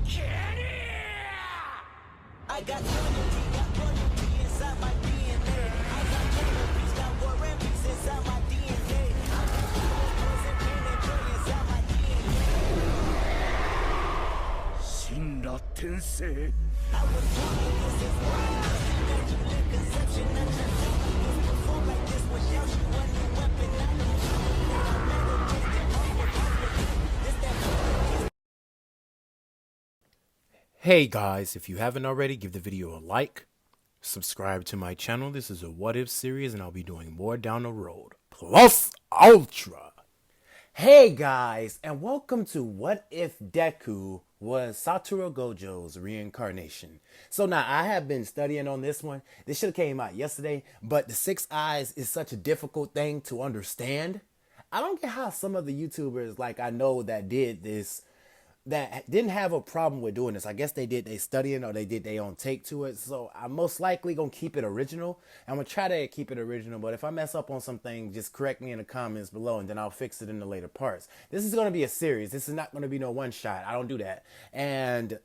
I got royalty inside my DNA. I got peace, got war and peace inside my DNA. I got poison, pain, and joy inside my DNA. 死んだ天性 I was born in this is wild. Immaculate conception, I just never perform like this without you. One new weapon, I know that I meditated on this that. Hey guys, if you haven't already, give the video a like, subscribe to my channel. This is a what if series and I'll be doing more down the road. Plus Ultra. Hey guys, and welcome to What If Deku was Satoru Gojo's reincarnation. So now I have been studying on this one. This should have came out yesterday, but the 6 eyes is such a difficult thing to understand. I don't get how some of the YouTubers like I know that did this that didn't have a problem with doing this. I guess they did they studying or they did their own take to it. So I'm most likely gonna keep it original. I'm gonna try to keep it original, but if I mess up on something, just correct me in the comments below and then I'll fix it in the later parts. This is gonna be a series. This is not gonna be no one shot. I don't do that. And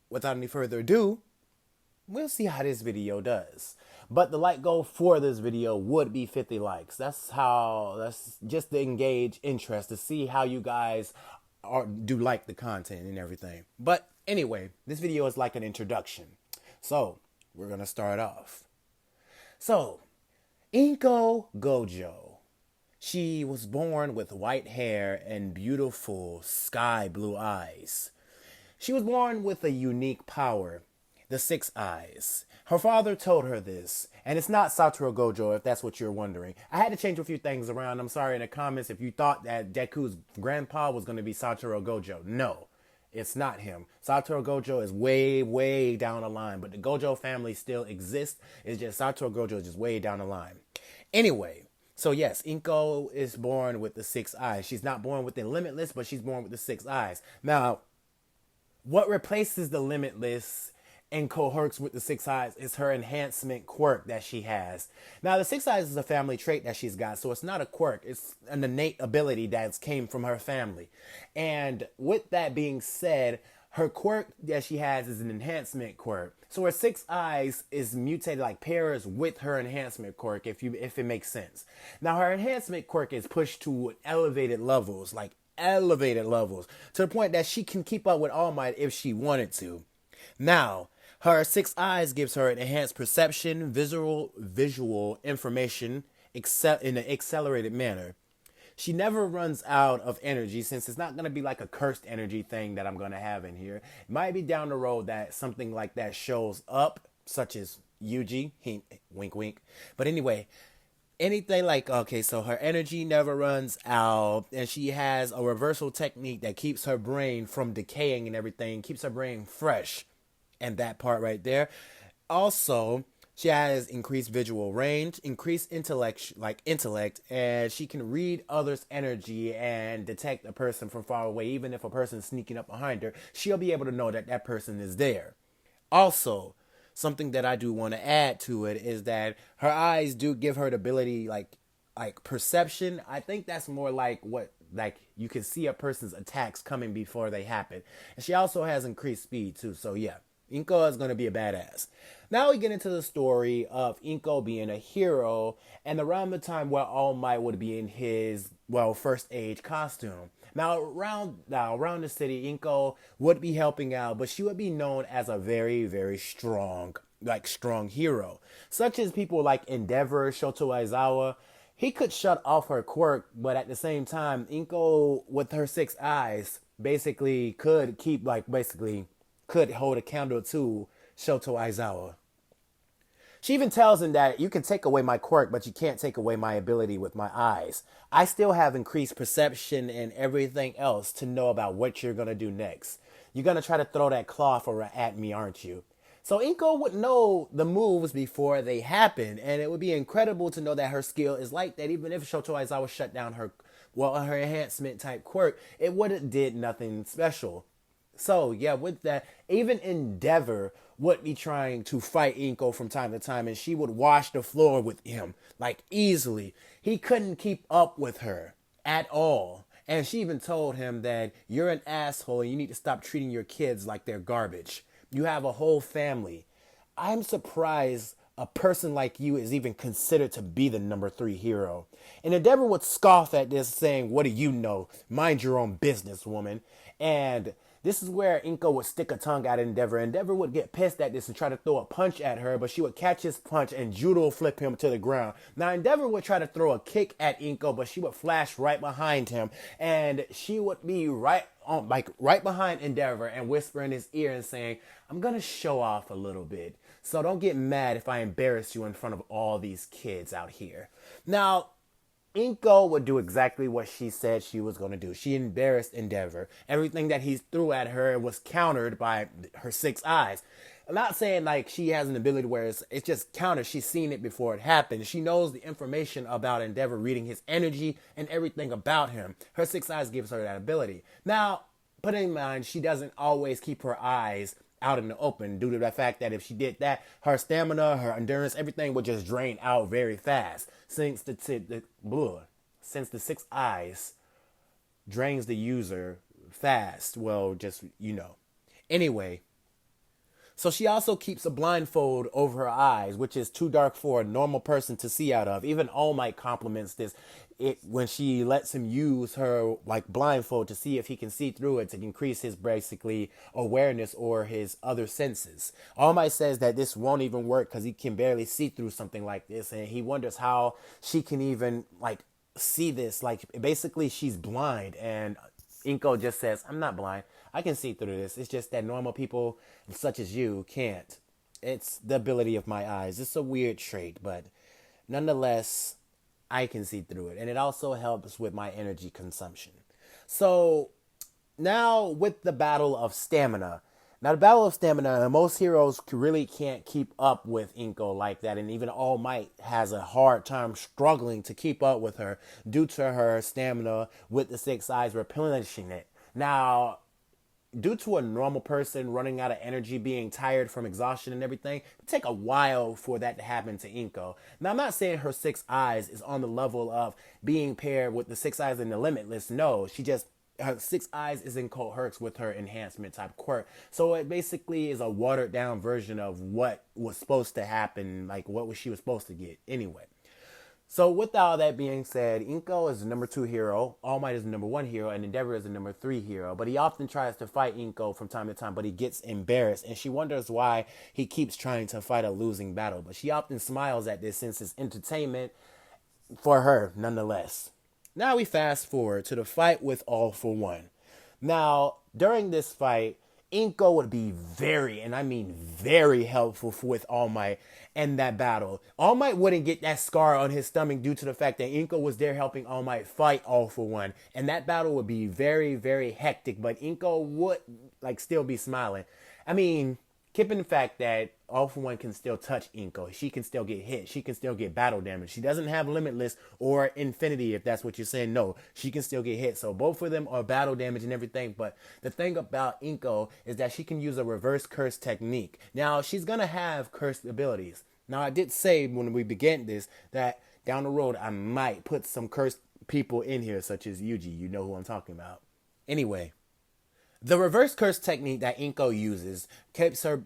without any further ado, we'll see how this video does. But the like goal for this video would be 50 likes. That's just to engage interest, to see how you guys do like the content and everything. But anyway, this video is like an introduction. So we're gonna start off. So Inko Gojo, she was born with white hair and beautiful sky blue eyes. She was born with a unique power, the 6 eyes. Her father told her this, and it's not Satoru Gojo if that's what you're wondering. I had to change a few things around. I'm sorry in the comments if you thought that Deku's grandpa was going to be Satoru Gojo. No, it's not him. Satoru Gojo is way, way down the line, but the Gojo family still exists. It's just Satoru Gojo is just way down the line. Anyway, so yes, Inko is born with the 6 eyes. She's not born with the limitless, but she's born with the 6 eyes. Now, what replaces the limitless and cohorts with the 6 eyes is her enhancement quirk that she has. Now, the 6 eyes is a family trait that she's got, so it's not a quirk. It's an innate ability that came from her family. And with that being said, her quirk that she has is an enhancement quirk. So her 6 eyes is mutated, like pairs with her enhancement quirk, if it makes sense. Now, her enhancement quirk is pushed to elevated levels, to the point that she can keep up with All Might if she wanted to. Now, her 6 eyes gives her an enhanced perception, visual information, in an accelerated manner. She never runs out of energy, since it's not going to be like a cursed energy thing that I'm going to have in here. It might be down the road that something like that shows up, such as Yuji, wink wink. But anyway, anything like, okay, so her energy never runs out, and she has a reversal technique that keeps her brain from decaying and everything, keeps her brain fresh. And that part right there. Also, she has increased visual range, increased intellect, and she can read others' energy and detect a person from far away. Even if a person's sneaking up behind her, she'll be able to know that that person is there. Also, something that I do want to add to it is that her eyes do give her the ability, like perception. I think that's more like you can see a person's attacks coming before they happen. And she also has increased speed too. So yeah. Inko is going to be a badass. Now we get into the story of Inko being a hero and around the time where All Might would be in his, first age costume. Now around the city, Inko would be helping out, but she would be known as a very, very strong hero. Such as people like Endeavor, Shoto Aizawa. He could shut off her quirk, but at the same time, Inko with her 6 eyes basically could hold a candle to Shoto Aizawa. She even tells him that you can take away my quirk, but you can't take away my ability with my eyes. I still have increased perception and everything else to know about what you're going to do next. You're going to try to throw that cloth at me, aren't you? So Inko would know the moves before they happen, and it would be incredible to know that her skill is like that. Even if Shoto Aizawa shut down her enhancement type quirk, it wouldn't did nothing special. So, yeah, with that, even Endeavor would be trying to fight Inko from time to time, and she would wash the floor with him, easily. He couldn't keep up with her at all. And she even told him that you're an asshole and you need to stop treating your kids like they're garbage. You have a whole family. I'm surprised a person like you is even considered to be the number 3 hero. And Endeavor would scoff at this, saying, what do you know? Mind your own business, woman. And this is where Inko would stick a tongue at Endeavor. Endeavor would get pissed at this and try to throw a punch at her, but she would catch his punch and judo flip him to the ground. Now, Endeavor would try to throw a kick at Inko, but she would flash right behind him, and she would be right behind Endeavor and whisper in his ear and saying, I'm going to show off a little bit. So don't get mad if I embarrass you in front of all these kids out here. Now, Inko would do exactly what she said she was going to do. She embarrassed Endeavor. Everything that he threw at her was countered by her 6 eyes. I'm not saying like she has an ability where it's just countered. She's seen it before it happened. She knows the information about Endeavor, reading his energy and everything about him. Her 6 eyes gives her that ability. Now, put in mind, she doesn't always keep her eyes out in the open due to the fact that if she did that, her stamina, her endurance, everything would just drain out very fast. Since the 6 eyes drains the user fast, well, just, Anyway, so she also keeps a blindfold over her eyes, which is too dark for a normal person to see out of. Even All Might compliments this when she lets him use her blindfold to see if he can see through it to increase his basically awareness or his other senses. All Might says that this won't even work because he can barely see through something like this, and he wonders how she can even see this. Basically she's blind, and Inko just says, I'm not blind. I can see through this. It's just that normal people such as you can't. It's the ability of my eyes. It's a weird trait, but nonetheless, I can see through it. And it also helps with my energy consumption. So now with the Battle of Stamina. Now the Battle of Stamina, most heroes really can't keep up with Inko like that. And even All Might has a hard time struggling to keep up with her due to her stamina with the 6 eyes replenishing it. Now, due to a normal person running out of energy, being tired from exhaustion and everything, it take a while for that to happen to Inko. Now, I'm not saying her 6 eyes is on the level of being paired with the 6 eyes in the Limitless. No, her 6 eyes is in coherence with her enhancement type quirk. So it basically is a watered down version of what was supposed to happen, what she was supposed to get anyway. So with all that being said, Inko is the number 2 hero, All Might is the number 1 hero, and Endeavor is the number 3 hero. But he often tries to fight Inko from time to time, but he gets embarrassed, and she wonders why he keeps trying to fight a losing battle. But she often smiles at this since it's entertainment for her nonetheless. Now we fast forward to the fight with All For One. Now, during this fight, Inko would be very, and I mean very helpful with All Might in that battle. All Might wouldn't get that scar on his stomach due to the fact that Inko was there helping All Might fight All For One. And that battle would be very, very hectic, but Inko would still be smiling. I mean, keeping the fact that All For One can still touch Inko. She can still get hit. She can still get battle damage. She doesn't have Limitless or Infinity, if that's what you're saying. No, she can still get hit. So both of them are battle damage and everything. But the thing about Inko is that she can use a reverse curse technique. Now, she's going to have cursed abilities. Now, I did say when we began this that down the road I might put some cursed people in here, such as Yuji. You know who I'm talking about. Anyway. The reverse curse technique that Inko uses keeps her,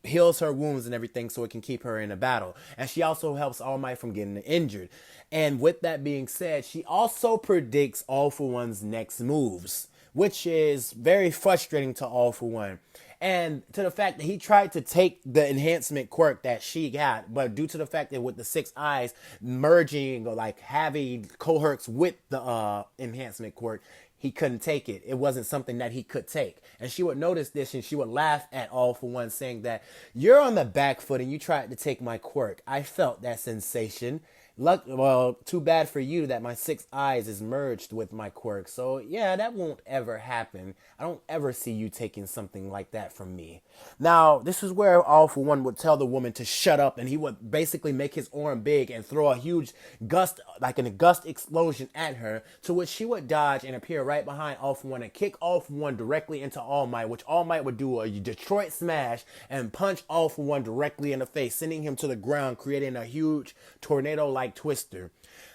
heals her wounds and everything so it can keep her in a battle. And she also helps All Might from getting injured. And with that being said, she also predicts All For One's next moves, which is very frustrating to All For One. And to the fact that he tried to take the enhancement quirk that she got, but due to the fact that with the 6 eyes merging or having cohorts with the enhancement quirk, he couldn't take it. It wasn't something that he could take. And she would notice this and she would laugh at All For One, saying that you're on the back foot and you tried to take my quirk. I felt that sensation. Well, too bad for you that my 6 eyes is merged with my quirk. So yeah, that won't ever happen. I don't ever see you taking something like that from me. Now, this is where All For One would tell the woman to shut up, and he would basically make his arm big and throw a huge gust, a gust explosion at her, to which she would dodge and appear right behind All For One and kick All For One directly into All Might, which All Might would do a Detroit smash and punch All For One directly in the face, sending him to the ground, creating a huge tornado-like twister.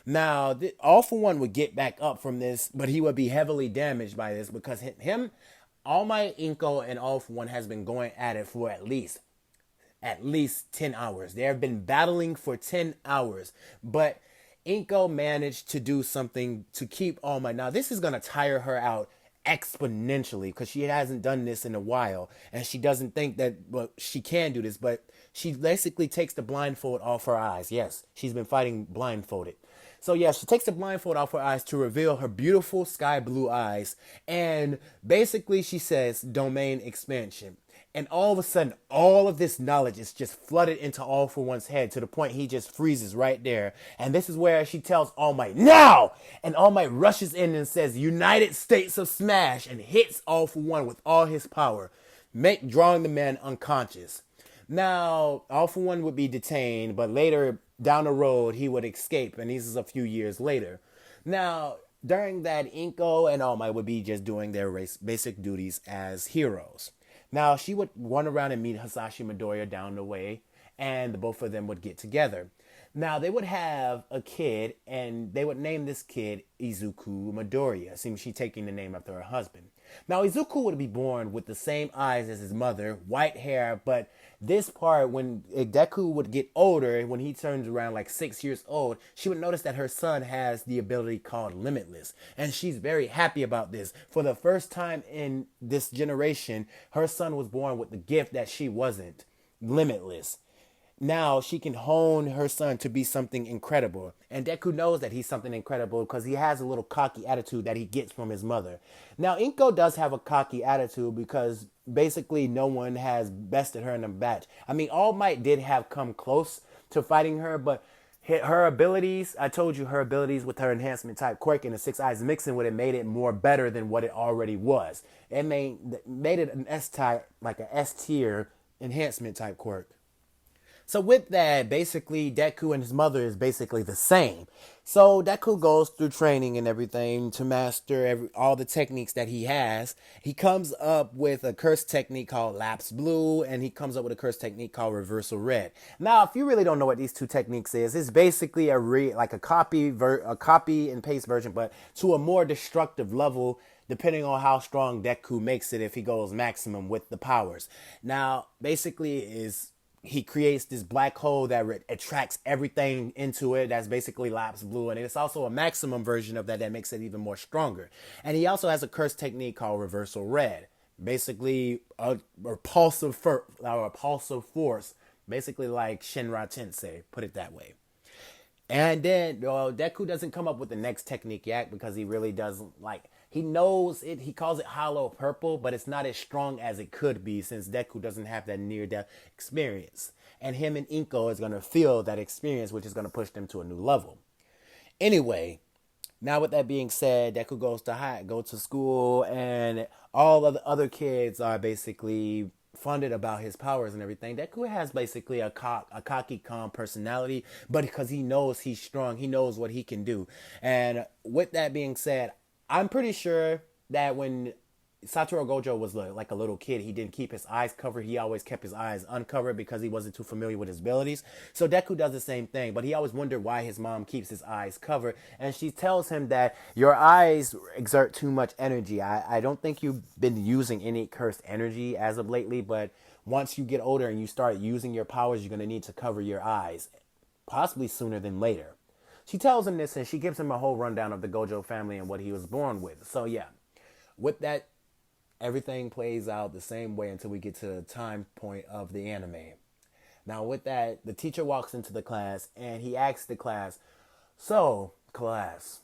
Now, All For One would get back up from this, but he would be heavily damaged by this because him, All Might, Inko, and All For One has been going at it for at least 10 hours. They have been battling for 10 hours, but Inko managed to do something to keep All Might. Now, this is going to tire her out exponentially because she hasn't done this in a while and she doesn't think that she can do this, but she basically takes the blindfold off her eyes. Yes, she's been fighting blindfolded. So yeah, she takes the blindfold off her eyes to reveal her beautiful sky blue eyes, and basically she says domain expansion. And all of a sudden, all of this knowledge is just flooded into All For One's head to the point he just freezes right there. And this is where she tells All Might, now! And All Might rushes in and says, United States of Smash, and hits All For One with all his power, drawing the man unconscious. Now, All For One would be detained, but later down the road, he would escape, and this is a few years later. Now, during that, Inko and All Might would be just doing their basic duties as heroes. Now, she would run around and meet Hasashi Midoriya down the way, and the both of them would get together. Now, they would have a kid, and they would name this kid Izuku Midoriya, seems she taking the name after her husband. Now, Izuku would be born with the same eyes as his mother, white hair, but this part, when Deku would get older, when he turns around like 6 years old, she would notice that her son has the ability called Limitless. And she's very happy about this. For the first time in this generation, her son was born with the gift that she wasn't, Limitless. Now she can hone her son to be something incredible. And Deku knows that he's something incredible because he has a little cocky attitude that he gets from his mother. Now Inko does have a cocky attitude because basically no one has bested her in a match. I mean, All Might did have come close to fighting her, but her abilities, I told you her abilities with her enhancement type quirk and the six eyes mixing with it made it more better than what it already was. It made it an S-type, like an S-tier enhancement type quirk. So with that, basically, Deku and his mother is basically the same. So Deku goes through training and everything to master all the techniques that he has. He comes up with a curse technique called Lapse Blue, and he comes up with a curse technique called Reversal Red. Now, if you really don't know what these two techniques is, it's basically a copy and paste version, but to a more destructive level, depending on how strong Deku makes it if he goes maximum with the powers. Now, basically he creates this black hole that attracts everything into it. That's basically Lapse Blue. And it's also a maximum version of that makes it even more stronger. And he also has a curse technique called Reversal Red. Basically a repulsive force. Basically like Shinra Tensei, put it that way. And then Deku doesn't come up with the next technique yet because he really doesn't he knows it. He calls it Hollow Purple, but it's not as strong as it could be since Deku doesn't have that near-death experience. And him and Inko is going to feel that experience, which is going to push them to a new level. Anyway, now with that being said, Deku goes to school, and all of the other kids are basically funded about his powers and everything. Deku has basically a cocky, calm personality, but because he knows he's strong, he knows what he can do. And with that being said, I'm pretty sure that when Satoru Gojo was like a little kid, he didn't keep his eyes covered. He always kept his eyes uncovered because he wasn't too familiar with his abilities. So Deku does the same thing, but he always wondered why his mom keeps his eyes covered. And she tells him that your eyes exert too much energy. I don't think you've been using any cursed energy as of lately, but once you get older and you start using your powers, you're going to need to cover your eyes, possibly sooner than later. She tells him this, and she gives him a whole rundown of the Gojo family and what he was born with. So yeah, with that, everything plays out the same way until we get to the time point of the anime. Now with that, the teacher walks into the class, and he asks the class, so class,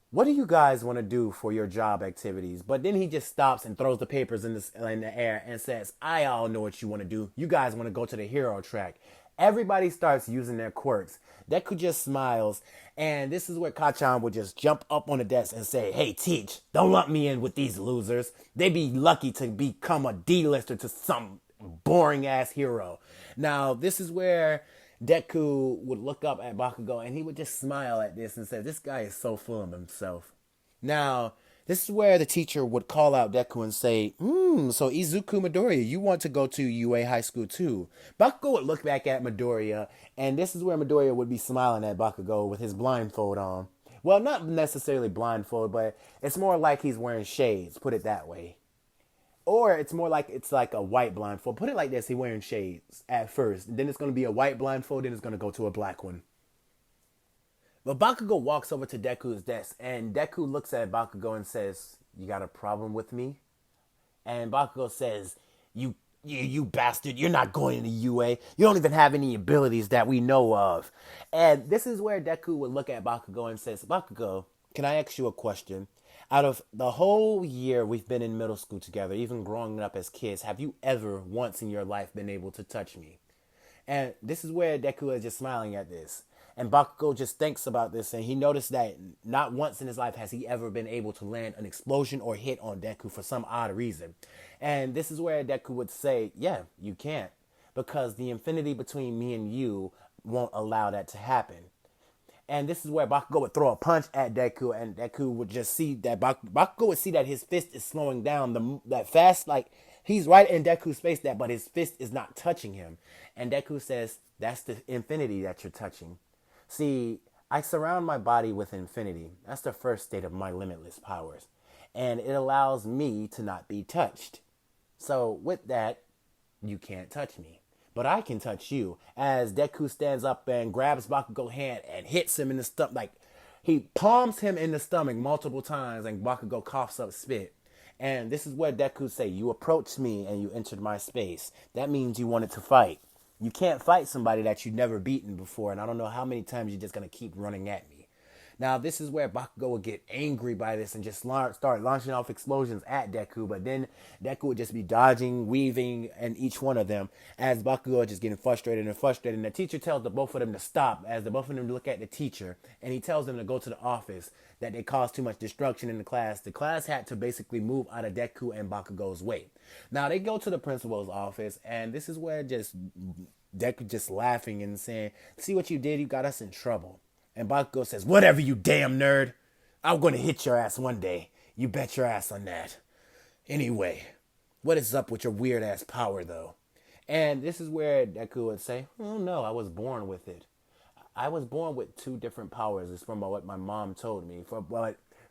what do you guys want to do for your job activities? But then he just stops and throws the papers in the air and says, I all know what you want to do. You guys want to go to the hero track. Everybody starts using their quirks. Deku just smiles, and this is where Kachan would just jump up on the desk and say, hey, teach, don't lump me in with these losers. They be lucky to become a D-lister to some boring-ass hero. Now, this is where Deku would look up at Bakugo, and he would just smile at this and say, this guy is so full of himself. Now, This is where the teacher would call out Deku and say, so Izuku Midoriya, you want to go to UA High School too. Bakugo would look back at Midoriya, and this is where Midoriya would be smiling at Bakugo with his blindfold on. Well, not necessarily blindfold, but it's more like he's wearing shades, put it that way. Or it's more like it's like a white blindfold. Put it like this, he's wearing shades at first. Then it's going to be a white blindfold, then it's going to go to a black one. But Bakugo walks over to Deku's desk, and Deku looks at Bakugo and says, "You got a problem with me?" And Bakugo says, you bastard, you're not going to UA. You don't even have any abilities that we know of." And this is where Deku would look at Bakugo and says, "Bakugo, can I ask you a question? Out of the whole year we've been in middle school together, even growing up as kids, have you ever once in your life been able to touch me?" And this is where Deku is just smiling at this. And Bakugo just thinks about this, and he noticed that not once in his life has he ever been able to land an explosion or hit on Deku for some odd reason. And this is where Deku would say, "Yeah, you can't. Because the infinity between me and you won't allow that to happen." And this is where Bakugo would throw a punch at Deku, and Deku would just see that Bakugo would see that his fist is slowing down that fast, like he's right in Deku's face, but his fist is not touching him. And Deku says, "That's the infinity that you're touching. See, I surround my body with infinity. That's the first state of my limitless powers. And it allows me to not be touched. So with that, you can't touch me. But I can touch you." As Deku stands up and grabs Bakugo's hand and hits him in the stomach. Like, he palms him in the stomach multiple times, and Bakugo coughs up spit. And this is where Deku say, "You approached me and you entered my space. That means you wanted to fight. You can't fight somebody that you've never beaten before, and I don't know how many times you're just going to keep running at me." Now, this is where Bakugo would get angry by this and just start launching off explosions at Deku, but then Deku would just be dodging, weaving, and each one of them as Bakugo is just getting frustrated and frustrated. And the teacher tells the both of them to stop as the both of them look at the teacher, and he tells them to go to the office, that they caused too much destruction in the class. The class had to basically move out of Deku and Bakugo's way. Now, they go to the principal's office, and this is where just Deku just laughing and saying, "See what you did? You got us in trouble." And Bakugo says, "Whatever, you damn nerd. I'm going to hit your ass one day. You bet your ass on that. Anyway, what is up with your weird ass power, though?" And this is where Deku would say, "Oh no, I was born with it. I was born with two different powers." It's from what my mom told me.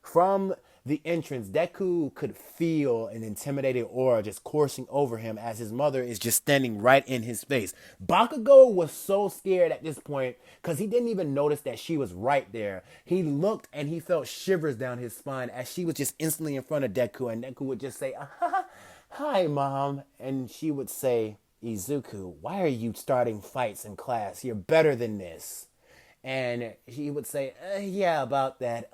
From the entrance, Deku could feel an intimidating aura just coursing over him as his mother is just standing right in his face. Bakugo was so scared at this point because he didn't even notice that she was right there. He looked and he felt shivers down his spine as she was just instantly in front of Deku, and Deku would just say, "Hi, Mom." And she would say, "Izuku, why are you starting fights in class? You're better than this." And he would say, "Yeah, about that.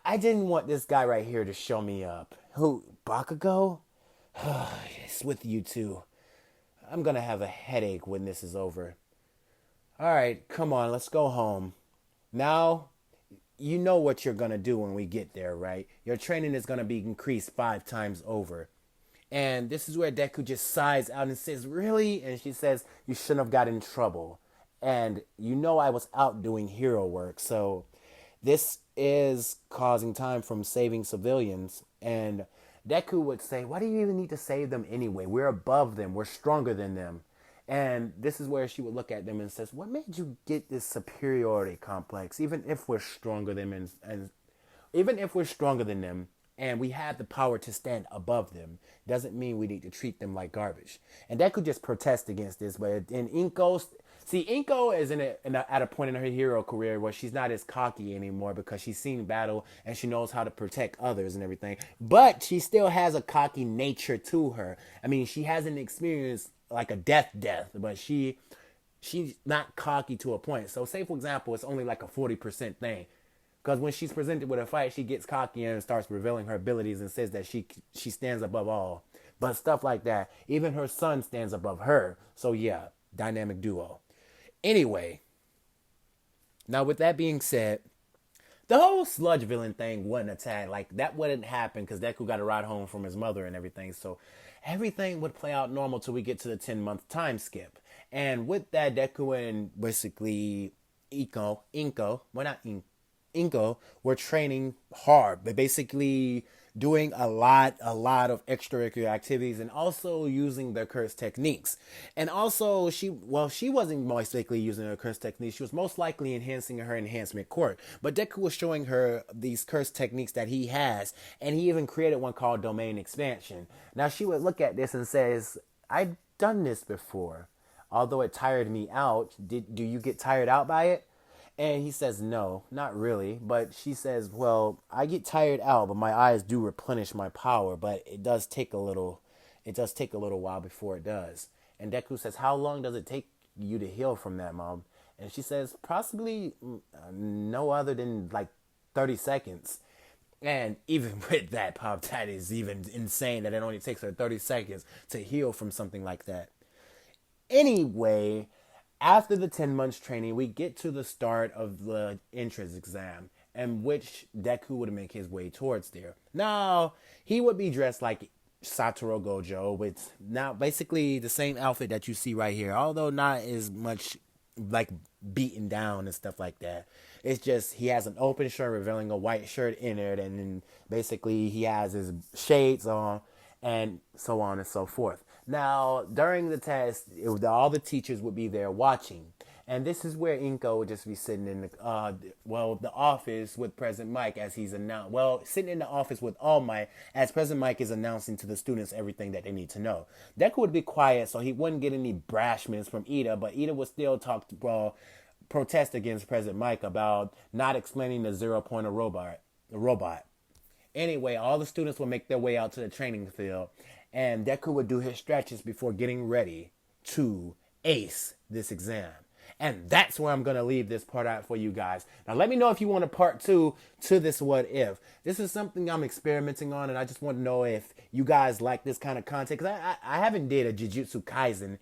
I didn't want this guy right here to show me up." "Who, Bakugo?" "It's with you too. I'm gonna have a headache when this is over. Alright, come on, let's go home. Now, you know what you're gonna do when we get there, right? Your training is gonna be increased 5 times over." And this is where Deku just sighs out and says, "Really?" And she says, "You shouldn't have got in trouble. And you know I was out doing hero work, so this is causing time from saving civilians." And Deku would say, "Why do you even need to save them anyway? We're above them. We're stronger than them." And this is where she would look at them and says, "What made you get this superiority complex? Even if we're stronger than them, and even if we're stronger than them, and we have the power to stand above them, doesn't mean we need to treat them like garbage." And Deku just protest against this, but in Inko is at a point in her hero career where she's not as cocky anymore because she's seen battle and she knows how to protect others and everything. But she still has a cocky nature to her. I mean, she hasn't experienced like a death, but she's not cocky to a point. So say, for example, it's only like a 40% thing. Because when she's presented with a fight, she gets cocky and starts revealing her abilities and says that she stands above all. But stuff like that, even her son stands above her. So yeah, dynamic duo. Anyway, now with that being said, the whole sludge villain thing wasn't attacked. Like, that wouldn't happen because Deku got a ride home from his mother and everything. So everything would play out normal till we get to the 10-month time skip. And with that, Deku and basically Inko, well, not Inko, Inko were training hard. They're basically doing a lot of extracurricular activities and also using their curse techniques. And also she wasn't most likely using her curse techniques. She was most likely enhancing her enhancement quirk. But Deku was showing her these curse techniques that he has, and he even created one called domain expansion. Now she would look at this and says, I've done this before. Although it tired me out, do you get tired out by it? And he says, no, not really. But she says, well, I get tired out, but my eyes do replenish my power. But it does take a little while before it does. And Deku says, how long does it take you to heal from that, Mom? And she says, possibly no other than like 30 seconds. And even with that, Pop, that is even insane that it only takes her 30 seconds to heal from something like that. Anyway, after the 10 months training, we get to the start of the entrance exam, in which Deku would make his way towards there. Now, he would be dressed like Satoru Gojo, with now basically the same outfit that you see right here, although not as much like beaten down and stuff like that. It's just he has an open shirt revealing a white shirt in it, and then basically he has his shades on, and so on and so forth. Now, during the test, all the teachers would be there watching. And this is where Inko would just be sitting in the office with President Mike as he's sitting in the office with All Might as President Mike is announcing to the students everything that they need to know. Deku would be quiet so he wouldn't get any brashments from Ida, but Ida would still protest against President Mike about not explaining the 0 Point robot. Anyway, all the students would make their way out to the training field, and Deku would do his stretches before getting ready to ace this exam. And that's where I'm going to leave this part out for you guys. Now, let me know if you want a part 2 to this what if. This is something I'm experimenting on, and I just want to know if you guys like this kind of content. Because I haven't did a Jujutsu Kaisen,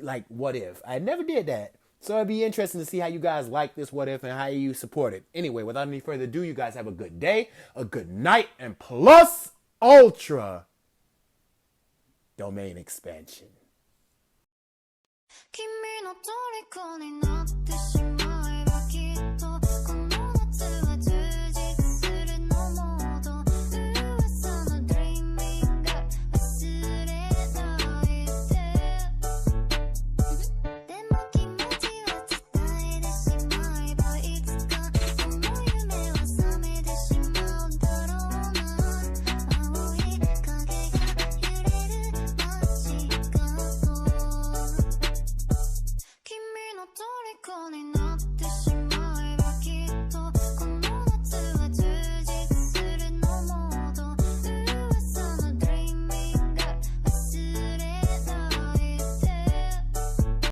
like, what if. I never did that. So it'd be interesting to see how you guys like this what if and how you support it. Anyway, without any further ado, you guys have a good day, a good night, and plus ultra domain expansion. 君の虜になってしまえばきっとこの夏は充実するのもっと噂の Dreaming が忘れないででも気持ちは伝えてしまえばいつかその夢は覚めてしまうだろうな青い影が揺れる街角君の虜にな